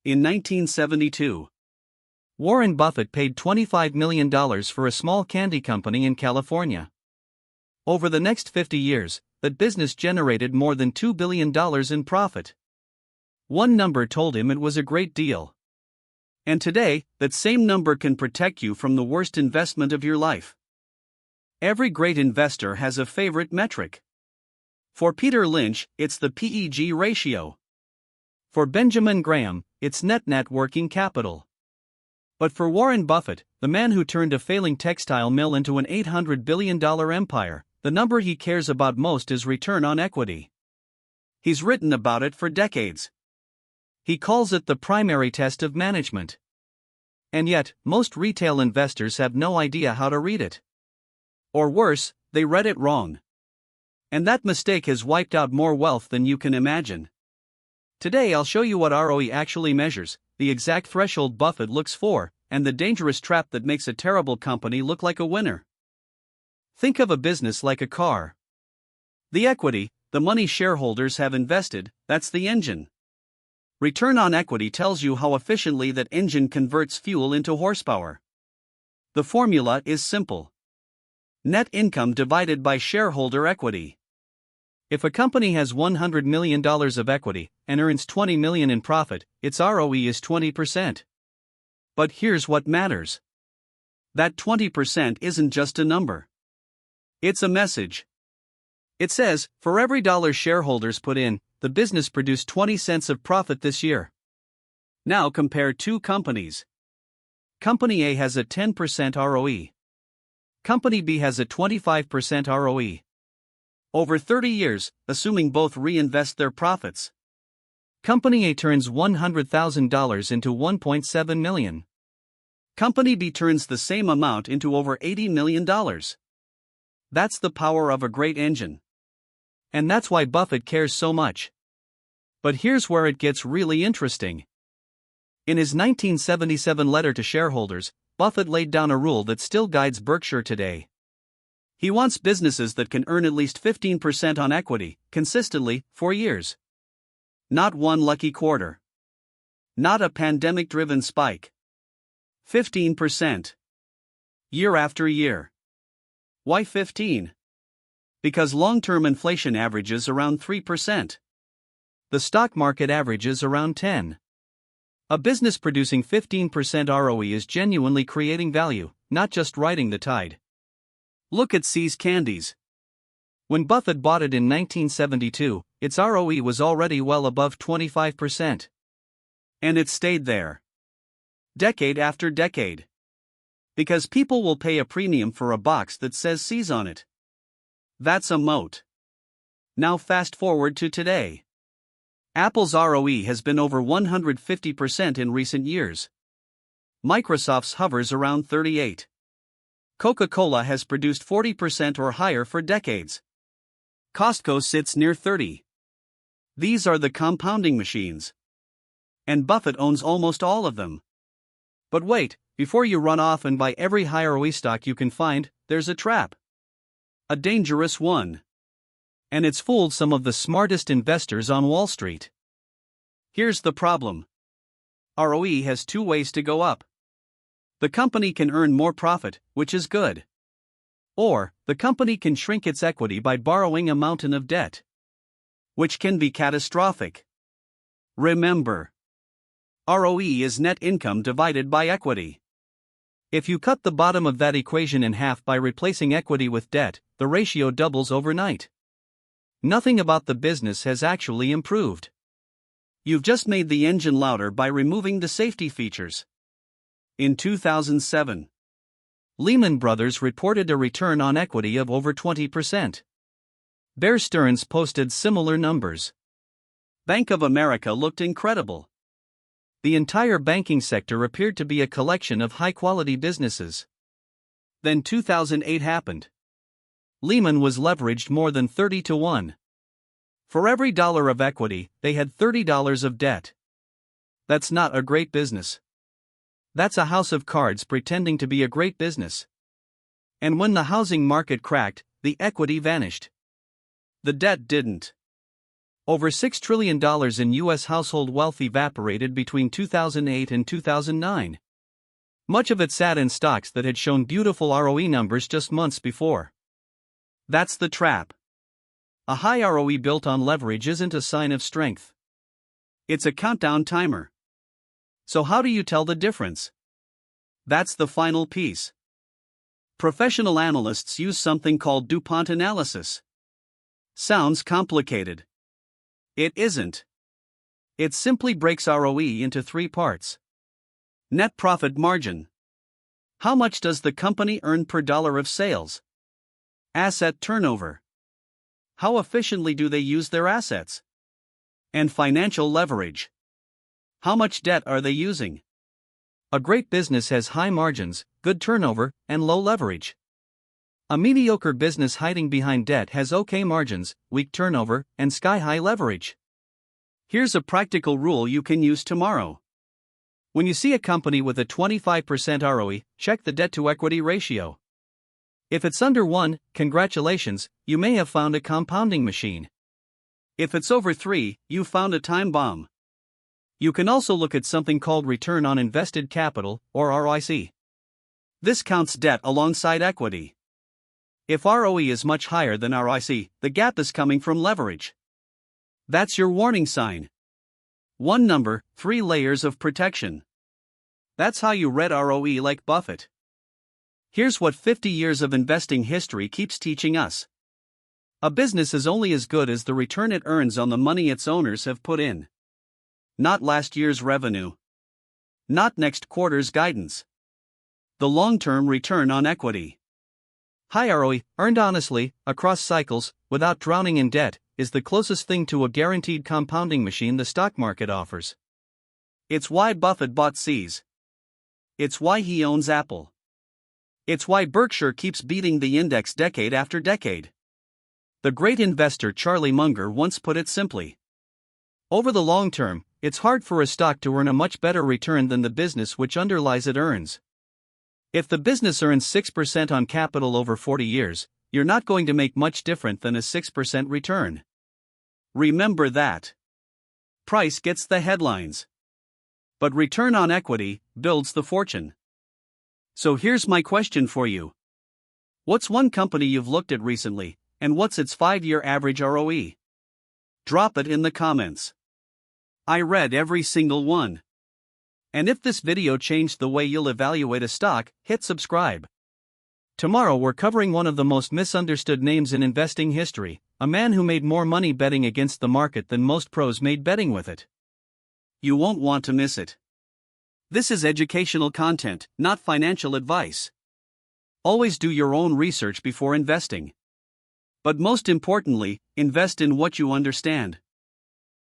In 1972, Warren Buffett paid $25 million for a small candy company in California. Over the next 50 years, that business generated more than $2 billion in profit. One number told him it was a great deal. And today, that same number can protect you from the worst investment of your life. Every great investor has a favorite metric. For Peter Lynch, it's the PEG ratio. For Benjamin Graham, it's net working capital. But for Warren Buffett, the man who turned a failing textile mill into an $800 billion empire, the number he cares about most is return on equity. He's written about it for decades. He calls it the primary test of management. And yet, most retail investors have no idea how to read it. Or worse, they read it wrong. And that mistake has wiped out more wealth than you can imagine. Today I'll show you what ROE actually measures, the exact threshold Buffett looks for, and the dangerous trap that makes a terrible company look like a winner. Think of a business like a car. The equity, the money shareholders have invested, that's the engine. Return on equity tells you how efficiently that engine converts fuel into horsepower. The formula is simple. Net income divided by shareholder equity. If a company has $100 million of equity and earns $20 million in profit, its ROE is 20%. But here's what matters. That 20% isn't just a number. It's a message. It says, for every dollar shareholders put in, the business produced 20 cents of profit this year. Now compare two companies. Company A has a 10% ROE. Company B has a 25% ROE. Over 30 years, assuming both reinvest their profits. Company A turns $100,000 into $1.7 million. Company B turns the same amount into over $80 million. That's the power of a great engine. And that's why Buffett cares so much. But here's where it gets really interesting. In his 1977 letter to shareholders, Buffett laid down a rule that still guides Berkshire today. He wants businesses that can earn at least 15% on equity, consistently, for years. Not one lucky quarter. Not a pandemic-driven spike. 15%. Year after year. Why 15? Because long-term inflation averages around 3%. The stock market averages around 10%. A business producing 15% ROE is genuinely creating value, not just riding the tide. Look at See's Candies. When Buffett bought it in 1972, its ROE was already well above 25%. And it stayed there. Decade after decade. Because people will pay a premium for a box that says See's on it. That's a moat. Now fast forward to today. Apple's ROE has been over 150% in recent years. Microsoft's hovers around 38%. Coca-Cola has produced 40% or higher for decades. Costco sits near 30%. These are the compounding machines. And Buffett owns almost all of them. But wait, before you run off and buy every high ROE stock you can find, there's a trap. A dangerous one. And it's fooled some of the smartest investors on Wall Street. Here's the problem. ROE has two ways to go up. The company can earn more profit, which is good. Or, the company can shrink its equity by borrowing a mountain of debt. Which can be catastrophic. Remember, ROE is net income divided by equity. If you cut the bottom of that equation in half by replacing equity with debt, the ratio doubles overnight. Nothing about the business has actually improved. You've just made the engine louder by removing the safety features. In 2007, Lehman Brothers reported a return on equity of over 20%. Bear Stearns posted similar numbers. Bank of America looked incredible. The entire banking sector appeared to be a collection of high-quality businesses. Then 2008 happened. Lehman was leveraged more than 30 to 1. For every dollar of equity, they had $30 of debt. That's not a great business. That's a house of cards pretending to be a great business. And when the housing market cracked, the equity vanished. The debt didn't. Over $6 trillion in U.S. household wealth evaporated between 2008 and 2009. Much of it sat in stocks that had shown beautiful ROE numbers just months before. That's the trap. A high ROE built on leverage isn't a sign of strength. It's a countdown timer. So how do you tell the difference? That's the final piece. Professional analysts use something called DuPont analysis. Sounds complicated. It isn't. It simply breaks ROE into three parts. Net profit margin. How much does the company earn per dollar of sales? Asset turnover. How efficiently do they use their assets? And financial leverage. How much debt are they using? A great business has high margins, good turnover, and low leverage. A mediocre business hiding behind debt has okay margins, weak turnover, and sky-high leverage. Here's a practical rule you can use tomorrow. When you see a company with a 25% ROE, check the debt-to-equity ratio. If it's under 1, congratulations, you may have found a compounding machine. If it's over 3, you found a time bomb. You can also look at something called return on invested capital, or ROIC. This counts debt alongside equity. If ROE is much higher than ROIC, the gap is coming from leverage. That's your warning sign. One number, 3 layers of protection. That's how you read ROE like Buffett. Here's what 50 years of investing history keeps teaching us. A business is only as good as the return it earns on the money its owners have put in. Not last year's revenue. Not next quarter's guidance. The long-term return on equity. High ROE, earned honestly, across cycles, without drowning in debt, is the closest thing to a guaranteed compounding machine the stock market offers. It's why Buffett bought Sears. It's why he owns Apple. It's why Berkshire keeps beating the index decade after decade. The great investor Charlie Munger once put it simply. Over the long term, it's hard for a stock to earn a much better return than the business which underlies it earns. If the business earns 6% on capital over 40 years, you're not going to make much different than a 6% return. Remember that. Price gets the headlines. But return on equity builds the fortune. So here's my question for you. What's one company you've looked at recently, and what's its 5-year average ROE? Drop it in the comments. I read every single one. And if this video changed the way you'll evaluate a stock, hit subscribe. Tomorrow we're covering one of the most misunderstood names in investing history, a man who made more money betting against the market than most pros made betting with it. You won't want to miss it. This is educational content, not financial advice. Always do your own research before investing. But most importantly, invest in what you understand.